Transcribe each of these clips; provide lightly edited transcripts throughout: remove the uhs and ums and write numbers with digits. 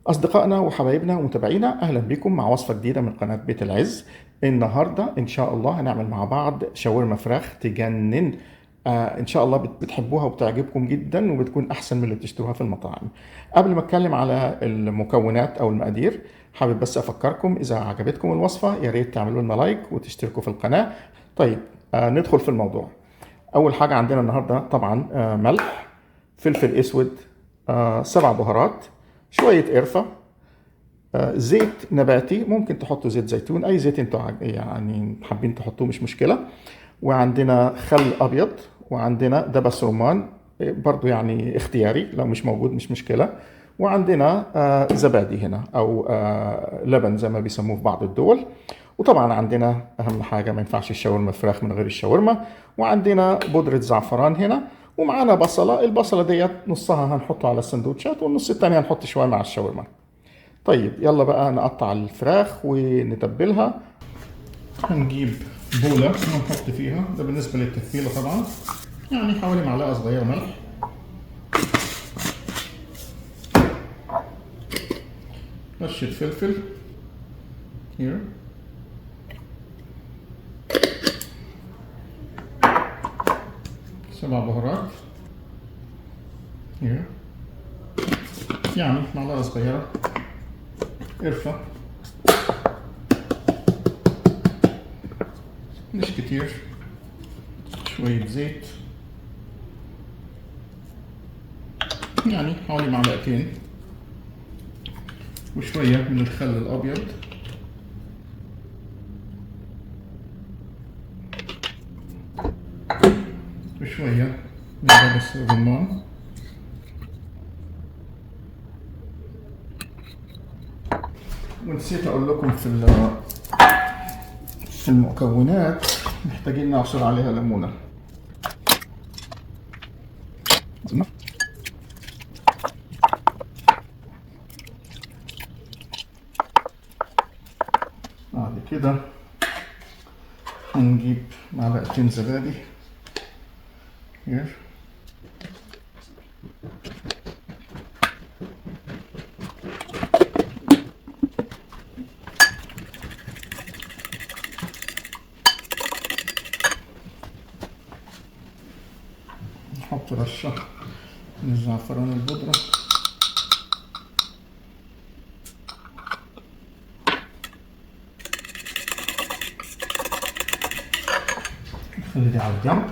أصدقائنا وحبايبنا ومتابعينا، أهلا بكم مع وصفة جديدة من قناة بيت العز. النهاردة إن شاء الله هنعمل مع بعض شاورما فراخ تجنن. إن شاء الله بتحبوها وبتعجبكم جدا وبتكون أحسن من اللي بتشتروها في المطاعم. قبل ما أتكلم على المكونات أو المقادير، حابب بس أفكركم إذا عجبتكم الوصفة يا ريت تعملوا لنا لايك وتشتركوا في القناة. طيب، ندخل في الموضوع. أول حاجة عندنا النهاردة طبعا ملح، فلفل أسود، 7 بهارات، شوية قرفة، زيت نباتي، ممكن تحطوا زيت زيتون، اي زيت انتوا يعني حابين تحطوه مش مشكله. وعندنا خل ابيض، وعندنا دبس رمان، برضو يعني اختياري، لو مش موجود مش مشكله. وعندنا زبادي هنا او لبن زي ما بيسموه في بعض الدول. وطبعا عندنا اهم حاجه، ما ينفعش الشاورما فراخ من غير الشاورما. وعندنا بودره زعفران هنا. ومعانا بصله، البصله ديت نصها هنحطه على السندوتشات والنص التاني هنحط شويه مع الشاورما. طيب يلا بقى نقطع الفراخ ونتبلها. هنجيب بولة ونحط فيها، ده بالنسبة للتتبيلة طبعا، يعني حوالي معلقة صغيرة ملح، رشة فلفل here، 7 بهارات here، يعني معلقة صغيرة قرفة مش كتير، شوية زيت يعني حوالي معلقتين، وشوية من الخل الأبيض، وشوية من دبس الرمان، ونسيت أقول لكم في المكونات محتاجين نعصر عليها ليمونة. بعد كده هنجيب معلقتين زبادي here، نحط رشة من الزعفران البودرة، نخلي دي على الجنب.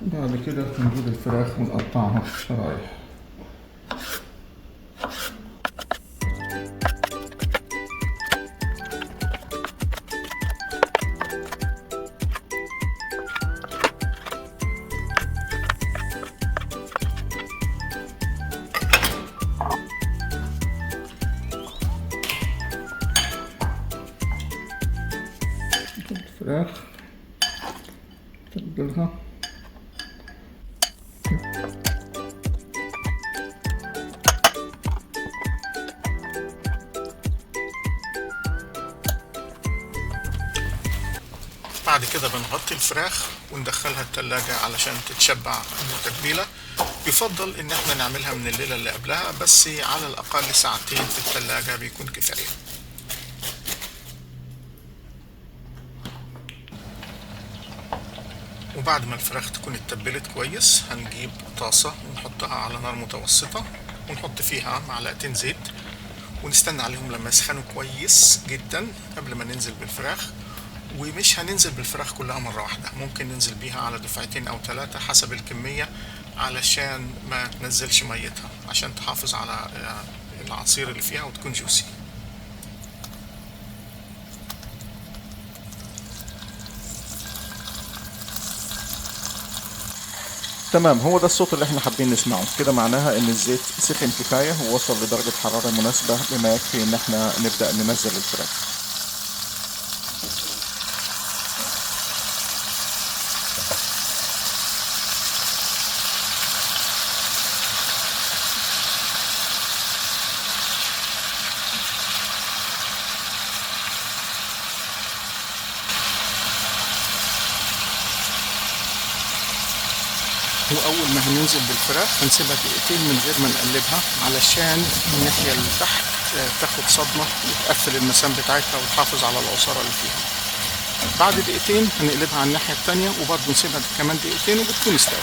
بعد كده هنجيب الفراخ ونقطعها شرايح. الفراخ تبدلها، بعد كده بنغطي الفراخ وندخلها التلاجة علشان تتشبع من التتبيلة. يفضل ان احنا نعملها من الليلة اللي قبلها، بس على الاقل ساعتين في التلاجة بيكون كفاية. وبعد ما الفراخ تكون اتبلت كويس هنجيب طاسة ونحطها على نار متوسطة ونحط فيها معلقتين زيت، ونستنى عليهم لما يسخنوا كويس جدا قبل ما ننزل بالفراخ. ومش هننزل بالفراخ كلها مرة واحدة، ممكن ننزل بيها على دفعتين أو 3 حسب الكمية، علشان ما تنزلش ميتها، عشان تحافظ على العصير اللي فيها وتكون جوسي. تمام، هو ده الصوت اللي احنا حابين نسمعه، كده معناها ان الزيت سخن كفاية ووصل لدرجة حرارة مناسبة بما يكفي ان احنا نبدأ ننزل الفراخ. واول ما هننزل بالفراخ هنسيبها دقيقتين من غير ما نقلبها علشان الناحيه اللي تحت تاخد صدمه وتقفل المسام بتاعتها وتحافظ على العصاره اللي فيها. بعد دقيقتين هنقلبها على الناحيه التانيه وبرضه نسيبها كمان دقيقتين وبتكون استوت.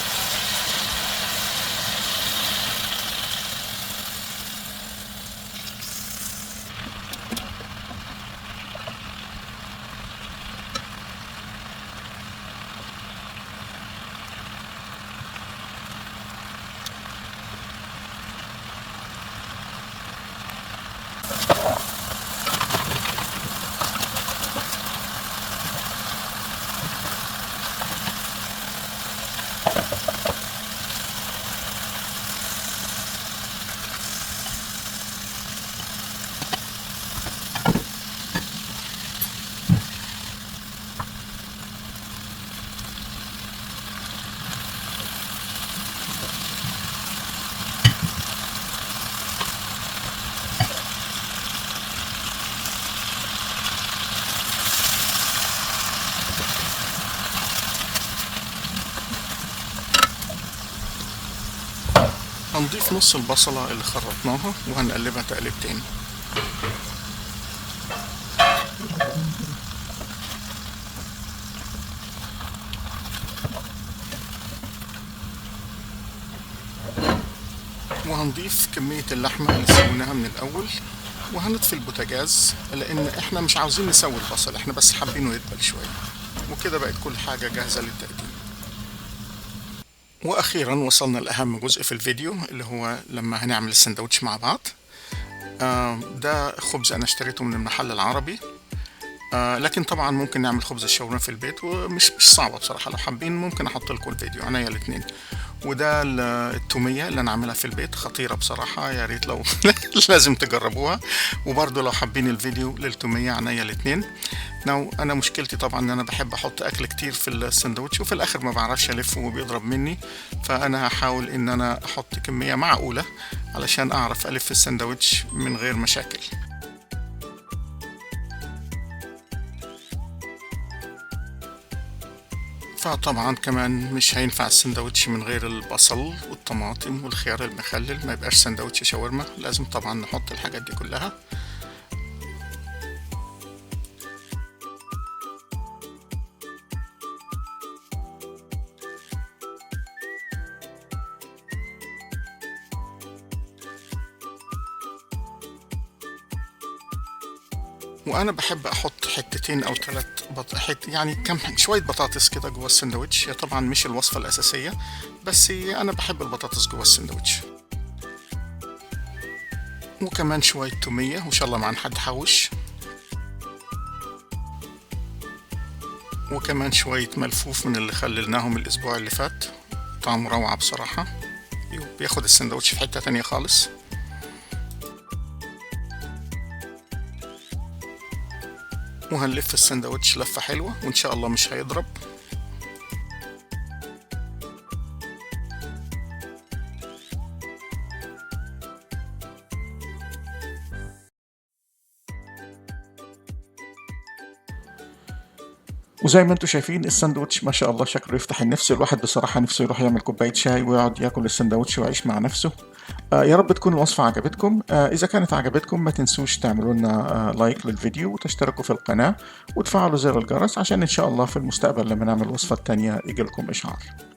هنضيف نص البصلة اللي خرطناها وهنقلبها تقليب تاني. وهنضيف كمية اللحمة اللي سويناها من الأول وهنطفي البوتاجاز لأن احنا مش عاوزين نسوي البصل، احنا بس حابينه يدبل شوية. وكده بقت كل حاجة جاهزة للتقديم. واخيرا وصلنا لاهم جزء في الفيديو اللي هو لما هنعمل السندوتش مع بعض. ده خبز انا اشتريته من المحل العربي، لكن طبعا ممكن نعمل خبز الشاورما في البيت ومش صعبه بصراحه. لو حابين ممكن احط لكم الفيديو عنيا الاثنين. وده التوميه اللي انا عاملها في البيت خطيره بصراحه، يا ريت لو لازم تجربوها. وبرضه لو حابين الفيديو للتوميه عنيا الاثنين. انا مشكلتي طبعا ان انا بحب احط اكل كتير في السندوتش وفي الاخر ما بعرفش الفه وبيضرب مني، فانا هحاول ان انا احط كميه معقوله علشان اعرف الف السندوتش من غير مشاكل. فطبعا كمان مش هينفع السندوتش من غير البصل والطماطم والخيار المخلل، ما يبقاش سندوتش شاورما، لازم طبعا نحط الحاجات دي كلها. وانا بحب احط حتتين او 3 يعني كم شويه بطاطس كده جوه السندوتش. هي طبعا مش الوصفه الاساسيه بس انا بحب البطاطس جوه السندوتش. وكمان شويه توميه وان شاء الله ما حد حوش. وكمان شويه ملفوف من اللي خللناهم الاسبوع اللي فات، طعمه روعه بصراحه، بياخد السندوتش في حته تانية خالص. وهنلف السندوتش لفة حلوة وإن شاء الله مش هيضرب. وزي ما انتم شايفين الساندوتش ما شاء الله شكله يفتح النفس. الواحد بصراحة نفسه يروح يعمل كوباية شاي ويقعد ياكل الساندوتش ويعيش مع نفسه. يا رب تكون الوصفة عجبتكم. إذا كانت عجبتكم ما تنسوش تعملوا لنا لايك للفيديو وتشتركوا في القناة وتفعلوا زر الجرس عشان إن شاء الله في المستقبل لما نعمل الوصفة التانية يجيلكم إشعار.